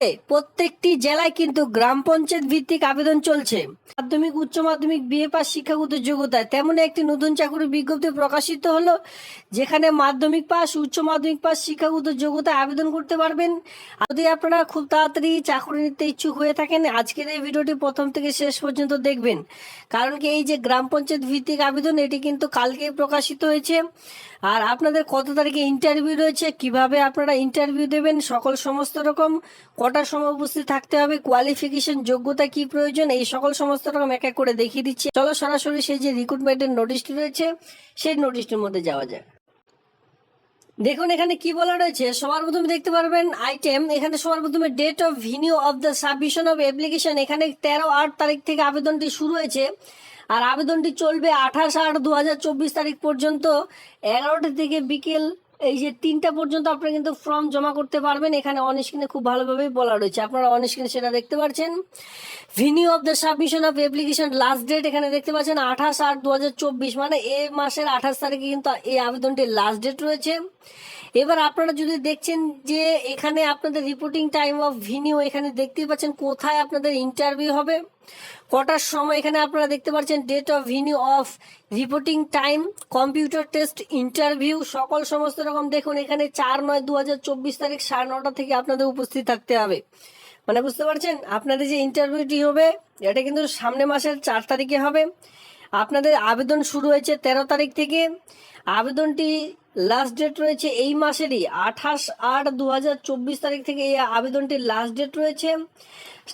প্রত্যেকটি জেলায় কিন্তু গ্রাম পঞ্চায়েত ভিত্তিক আবেদন চলছে। মাধ্যমিক, উচ্চ মাধ্যমিক, বিএ পাস শিক্ষাগত যোগ্যতায় তেমন একটি নতুন চাকরির বিজ্ঞপ্তি প্রকাশিত হলো, যেখানে মাধ্যমিক পাস, উচ্চ মাধ্যমিক পাস শিক্ষাগত যোগ্যতায় আবেদন করতে পারবেন। যদি আপনারা খুব তাড়াতাড়ি চাকরি নিতে ইচ্ছুক হয়ে থাকেন, আজকের এই ভিডিওটি প্রথম থেকে শেষ পর্যন্ত দেখবেন। কারণ কি, এই যে গ্রাম পঞ্চায়েত ভিত্তিক আবেদন, এটি কিন্তু কালকেই প্রকাশিত হয়েছে। আর আপনাদের কত তারিখে ইন্টারভিউ রয়েছে, কিভাবে আপনারা ইন্টারভিউ দেবেন, সকল সমস্ত রকম, কটার সময় উপস্থিত থাকতে হবে, কোয়ালিফিকেশন যোগ্যতা কি প্রয়োজন, এই সকল সমস্ত রকম এক এক করে দেখিয়ে দিচ্ছি। চলো সরাসরি সেই যে রিক্রুটমেন্টের নোটিশটি রয়েছে সেই নোটিশটির মধ্যে যাওয়া যায়। দেখুন এখানে কি বলা রয়েছে। সবার প্রথমে দেখতে পারবেন আইটেম, এখানে সবার প্রথমে date of venue of the submission of application. এখানে 13/8 তারিখ থেকে আবেদনটি শুরু হয়েছে, আর আবেদনটি চলবে 28/8/2024 তারিখ পর্যন্ত। 11টা থেকে বিকেল এই যে 3টা পর্যন্ত আপনারা কিন্তু ফর্ম জমা করতে পারবেন। এখানে অন স্ক্রিনে খুব ভালোভাবে বলা রয়েছে, আপনারা অন স্ক্রিনে সেটা দেখতে পাচ্ছেন। Venue of the submission of application last date এখানে দেখতে পাচ্ছেন 28/8/2024, মানে এই মাসের 28 তারিখে কিন্তু এই আবেদনটির লাস্ট ডেট রয়েছে। এবার আপনারা যদি দেখছেন যে এখানে আপনাদের রিপোর্টিং টাইম অফ ভিনিউ, এখানে দেখতেই পাচ্ছেন কোথায় আপনাদের ইন্টারভিউ হবে, কটার সময়। এখানে আপনারা দেখতে পাচ্ছেন date of venue of reporting time, computer test, interview, সকল সমস্ত রকম। দেখুন এখানে 4/9/2024 তারিখ 9:30 থেকে আপনাদের উপস্থিত থাকতে হবে। মানে বুঝতে পারছেন, আপনাদের যে ইন্টারভিউটি হবে এটা কিন্তু সামনে মাসের 4 তারিখে হবে। আপনাদের আবেদন শুরু হয়েছে 13 তারিখ থেকে, আবেদনটি লাস্ট ডেট রয়েছে এই মাসেরই 28/8/2024 তারিখ থেকে এই আবেদনটির লাস্ট ডেট রয়েছে।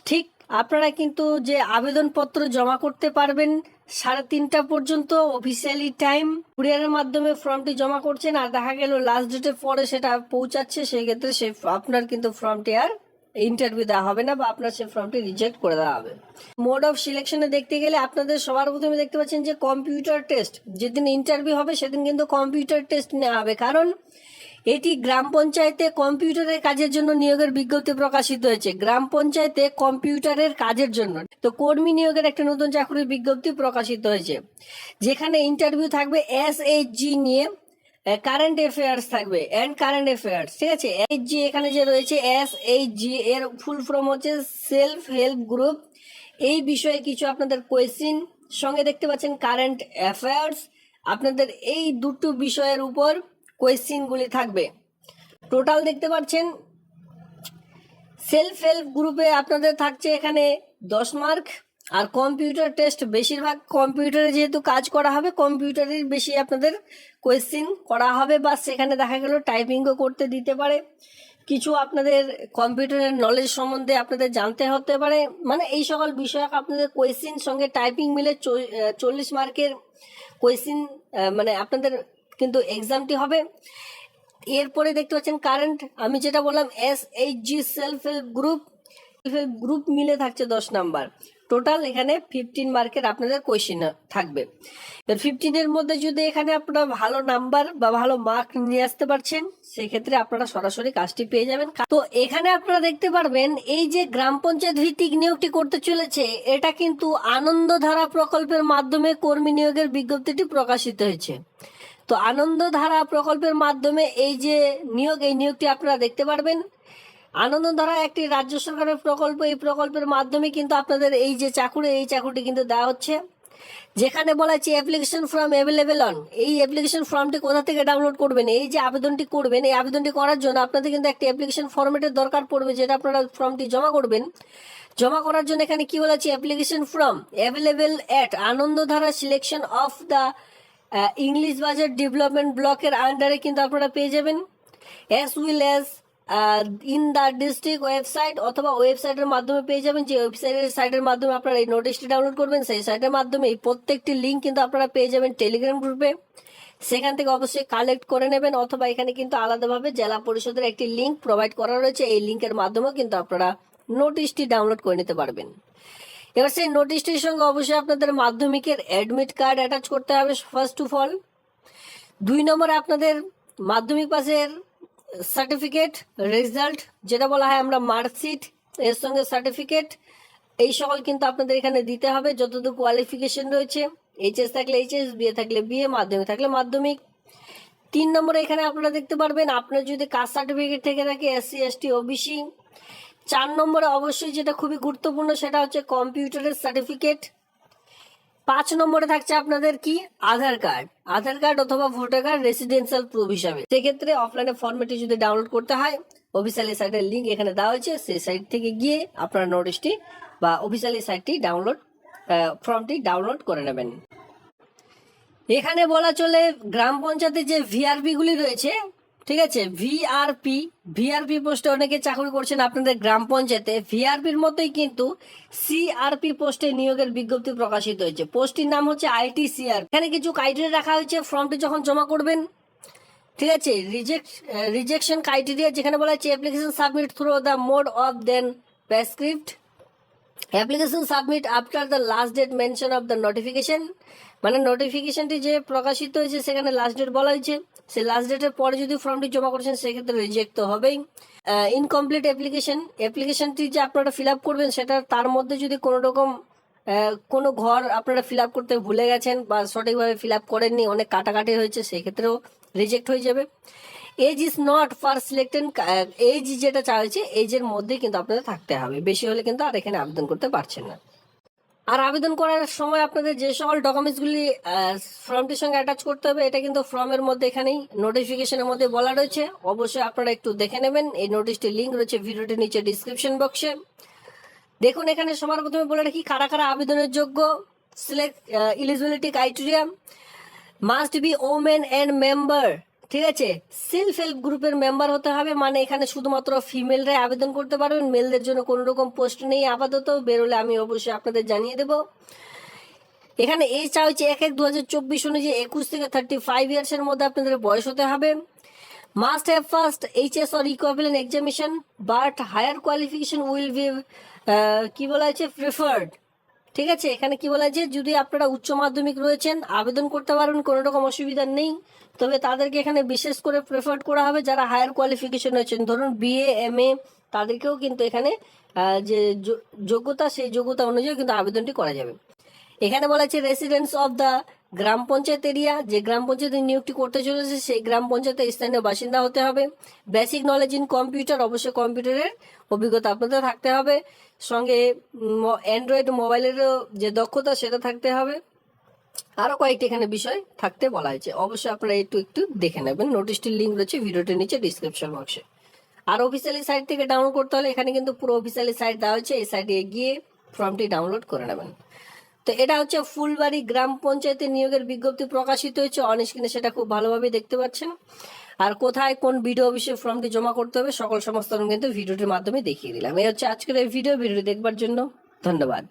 ঠিক আপনারা কিন্তু যে আবেদনপত্র জমা করতে পারবেন 3:30 পর্যন্ত অফিসিয়ালি টাইম। কুরিয়ারের মাধ্যমে ফর্মটি জমা করছেন, আর দেখা গেল লাস্ট ডেটের পরে সেটা পৌঁছাচ্ছে, সেই ক্ষেত্রে সে আপনার কিন্তু ফর্মটি আর ইন্টারভিউ দেওয়া হবে না, বা আপনার সেই ফর্মটি রিজেক্ট করে দেওয়া হবে। মোড অফ সিলেকশনে দেখতে গেলে আপনাদের সবার প্রথমে দেখতে পাচ্ছেন যে কম্পিউটার টেস্ট। যেদিন ইন্টারভিউ হবে সেদিন কিন্তু কম্পিউটার টেস্ট নেওয়া হবে, কারণ এটি গ্রাম পঞ্চায়েতে কম্পিউটারের কাজের জন্য নিয়োগের বিজ্ঞপ্তি প্রকাশিত হয়েছে। গ্রাম পঞ্চায়েতে কম্পিউটারের কাজের জন্য তো কর্মী নিয়োগের একটা নতুন চাকরির বিজ্ঞপ্তি প্রকাশিত হয়েছে, যেখানে ইন্টারভিউ থাকবে SHG নিয়ে, কারেন্ট অ্যাফেয়ার্স থাকবে এন্ড কারেন্ট অ্যাফেয়ার্স। ঠিক আছে, SHG এখানে যে রয়েছে SHG এর ফুল ফর্ম হচ্ছে সেলফ হেল্প গ্রুপ। এই বিষয়ে কিছু আপনাদের কোয়েশ্চেন, সঙ্গে দেখতে পাচ্ছেন কারেন্ট অ্যাফেয়ার্স। আপনাদের এই দুটো বিষয়ের উপর কোয়েশ্চেনগুলি থাকবে। টোটাল দেখতে পাচ্ছেন সেলফ হেল্প গ্রুপে আপনাদের থাকছে এখানে 10 মার্ক, আর কম্পিউটার টেস্ট বেশিরভাগ কম্পিউটারে যেহেতু কাজ করা হবে, কম্পিউটারের বেশি আপনাদের কোয়েশ্চেন করা হবে, বা সেখানে দেখা গেল টাইপিংও করতে দিতে পারে। কিছু আপনাদের কম্পিউটারের নলেজ সম্বন্ধে আপনাদের জানতে হতে পারে, মানে এই সকল বিষয়ে আপনাদের কোয়েশ্চেন সঙ্গে টাইপিং মিলে 40 মার্কের কোয়েশ্চেন মানে আপনাদের কিন্তু এক্সামটি হবে। এরপরে দেখতে পাচ্ছেন কারেন্ট, আমি যেটা বললাম SHG সেলফ হেল্প গ্রুপ মিলে থাকছে 10 নাম্বার। টোটাল এখানে 15 মার্কের আপনাদের কোয়েশ্চেন থাকবে। 15-এর মধ্যে যদি এখানে আপনারা ভালো নাম্বার বা ভালো মার্ক নিয়ে আসতে পারছেন, সেক্ষেত্রে আপনারা সরাসরি কাজটি পেয়ে যাবেন। তো এখানে আপনারা দেখতে পারবেন এই যে গ্রাম পঞ্চায়েত ভিত্তিক নিয়োগটি করতে চলেছে, এটা কিন্তু আনন্দধারা প্রকল্পের মাধ্যমে কর্মী নিয়োগের বিজ্ঞপ্তিটি প্রকাশিত হয়েছে। তো আনন্দধারা প্রকল্পের মাধ্যমে এই যে নিয়োগ, এই নিয়োগটি আপনারা দেখতে পারবেন। আনন্দধারা একটি রাজ্য সরকারের প্রকল্প, এই প্রকল্পের মাধ্যমে কিন্তু আপনাদের এই যে চাকুরি, এই চাকুরিটি কিন্তু দেওয়া হচ্ছে। যেখানে বলা হচ্ছে অ্যাপ্লিকেশন ফর্ম অ্যাভেলেবেল অন, এই অ্যাপ্লিকেশন ফর্মটি কোথা থেকে ডাউনলোড করবেন, এই যে আবেদনটি করবেন, এই আবেদনটি করার জন্য আপনাদের কিন্তু একটা অ্যাপ্লিকেশন ফর্মেটের দরকার পড়বে, যেটা আপনারা ফর্মটি জমা করবেন। জমা করার জন্য এখানে কি বলা হচ্ছে, application form available at Anandadhara selection of the English বাজার ডেভেলপমেন্ট ব্লকের আন্ডারে কিন্তু আপনারা পেয়ে যাবেন, as will as in the district website, অথবা ওয়েবসাইটের মাধ্যমে পেয়ে যাবেন। যে সাইটের মাধ্যমে আপনারা এই নোটিশটি ডাউনলোড করবেন, সেই সাইটের মাধ্যমে এই প্রত্যেকটি লিঙ্ক কিন্তু আপনারা পেয়ে যাবেন টেলিগ্রাম গ্রুপে। সেখান থেকে অবশ্যই কালেক্ট করে নেবেন, অথবা এখানে কিন্তু আলাদাভাবে জেলা পরিষদের একটি লিঙ্ক প্রোভাইড করা রয়েছে, এই লিঙ্কের মাধ্যমেও কিন্তু আপনারা নোটিশটি ডাউনলোড করে নিতে পারবেন। এবার সেই নোটিশটির সঙ্গে অবশ্যই আপনাদের মাধ্যমিকের অ্যাডমিট কার্ড অ্যাটাচ করতে হবে ফার্স্ট অফ অল। 2 নম্বরে আপনাদের মাধ্যমিক পাসের সার্টিফিকেট, রেজাল্ট, যেটা বলা হয় আমরা মার্কশিট, এর সঙ্গে সার্টিফিকেট, এই সকল কিন্তু আপনাদের এখানে দিতে হবে। যতদূর কোয়ালিফিকেশন রয়েছে, HS থাকলে HS, বিএ থাকলে বিএ, মাধ্যমিক থাকলে মাধ্যমিক। 3 নম্বরে এখানে আপনারা দেখতে পারবেন আপনার যদি কাস্ট সার্টিফিকেট থেকে থাকে SC ST OBC। 4 নম্বরে অবশ্যই যেটা খুবই গুরুত্বপূর্ণ সেটা হচ্ছে কম্পিউটারের সার্টিফিকেট। 5 নম্বরে থাকছে আপনাদের কি আধার কার্ড অথবা ভোটার কার্ড রেসিডেন্সিয়াল প্রুফ হিসাবে। সেক্ষেত্রে অফলাইনে ফর্মেটে যদি ডাউনলোড করতে হয়, অফিসিয়ালি সাইটের লিঙ্ক এখানে দেওয়া হয়েছে, সেই সাইট থেকে গিয়ে আপনারা নোটিশটি বা অফিসিয়ালি সাইটটি ফর্মটি ডাউনলোড করে নেবেন। এখানে বলা চলে গ্রাম পঞ্চায়েতের যে ভিআরপি গুলি রয়েছে, ঠিক আছে, ভিআরপি পোস্টে অনেকে চাকরি করছেন আপনাদের গ্রাম পঞ্চায়েতে। ভিআরপির মতোই কিন্তু সিআরপি পোস্টে নিয়োগের বিজ্ঞপ্তি প্রকাশিত হয়েছে। পোস্টটির নাম হচ্ছে ITCR। এখানে কিছু ক্রাইটেরিয়া রাখা হয়েছে ফর্মটি যখন জমা করবেন, ঠিক আছে। রিজেকশন ক্রাইটেরিয়া যেখানে বলা হচ্ছে application submit through the mode of then prescript, application submit after the last date mention of the notification, মানে নোটিফিকেশনটি যে প্রকাশিত হয়েছে সেখানে লাস্ট ডেট বলা হয়েছে, সেই লাস্ট ডেটের পরে যদি ফর্মটি জমা করেছেন সেক্ষেত্রে রিজেক্ট তো হবেই। ইনকমপ্লিট অ্যাপ্লিকেশনটি যে আপনারা ফিল আপ করবেন সেটা তার মধ্যে যদি কোনো রকম কোনো ঘর আপনারা ফিল আপ করতে ভুলে গেছেন বা সঠিকভাবে ফিল আপ করেননি, অনেক কাটাকাটি হয়েছে, সেই ক্ষেত্রেও রিজেক্ট হয়ে যাবে। Age is not for selected, age যেটা চাইছে এজের মধ্যে কিন্তু আপনাদের থাকতে হবে, বেশি হলে কিন্তু আর এখানে আবেদন করতে পারছেন না। আর আবেদন করার সময় আপনাদের যে সকল ডকুমেন্টসগুলি ফর্মটির সঙ্গে অ্যাটাচ করতে হবে এটা কিন্তু ফর্মের মধ্যে এখানেই নোটিফিকেশনের মধ্যে বলা রয়েছে, অবশ্যই আপনারা একটু দেখে নেবেন। এই নোটিশটির লিঙ্ক রয়েছে ভিডিওটির নিচে ডিসক্রিপশন বক্সে। দেখুন এখানে সবার প্রথমে বলে রাখি কারা কারা আবেদনের যোগ্য। Select eligibility criteria must be women and member, ঠিক আছে, সেলফ হেল্প গ্রুপের মেম্বার হতে হবে, মানে এখানে শুধুমাত্র ফিমেলরাই আবেদন করতে পারবেন, মেলদের জন্য কোনো রকম পোস্ট নেই আপাতত, বেরোলে আমি অবশ্যই আপনাদের জানিয়ে দেব। এখানে এজ চা হচ্ছে 1/1/2024 অনুযায়ী 21 থেকে 35 ইয়ার্সের মধ্যে আপনাদের বয়স হতে হবে। Must have first HS or equivalent examination but higher qualification will be কি বলা হয়েছে প্রেফার্ড, ঠিক আছে। এখানে কি বলা হয়েছে যদি আপনারা উচ্চ মাধ্যমিক রয়েছেন আবেদন করতে পারবেন, কোনো রকম অসুবিধা নেই, তবে তাদেরকে এখানে বিশেষ করে প্রেফার্ড করা হবে যারা হায়ার কোয়ালিফিকেশন রয়েছেন, ধরুন BA MA, তাদেরকেও কিন্তু এখানে যে যোগ্যতা সেই যোগ্যতা অনুযায়ী কিন্তু আবেদনটি করা যাবে। এখানে বলা হচ্ছে residence of the gram panchayat area, যে গ্রাম পঞ্চায়েতে নিয়োগটি করতে চলেছে সেই গ্রাম পঞ্চায়েতের স্থানীয় বাসিন্দা হতে হবে। বেসিক নলেজ ইন কম্পিউটার, অবশ্যই কম্পিউটারের অভিজ্ঞতা আপনাদের থাকতে হবে, সঙ্গে অ্যান্ড্রয়েড মোবাইলেরও যে দক্ষতা সেটা থাকতে হবে। আরো কয়েকটি এখানে বিষয় থাকতে বলা হয়েছে, অবশ্যই আপনারা একটু দেখে নেবেন। নোটিশটির লিঙ্ক রয়েছে ভিডিওটির নিচে ডিসক্রিপশন বক্সে। আর অফিসিয়ালি সাইট থেকে ডাউনলোড করতে হলে এখানে কিন্তু পুরো অফিসিয়ালি সাইট দেওয়া হয়েছে, এই সাইটে গিয়ে ফর্মটি ডাউনলোড করে নেবেন। তো এটা হচ্ছে ফুলবাড়ি গ্রাম পঞ্চায়েতের নিয়োগের বিজ্ঞপ্তি প্রকাশিত হয়েছে অন স্ক্রিনে, সেটা খুব ভালোভাবে দেখতে পাচ্ছেন। আর কোথায় কোন ভিডিও অফিসে ফর্মটি জমা করতে হবে সমস্ত কিন্তু ভিডিওটির মাধ্যমে দেখিয়ে দিলাম। এই হচ্ছে আজকের এই ভিডিওটি দেখবার জন্য ধন্যবাদ।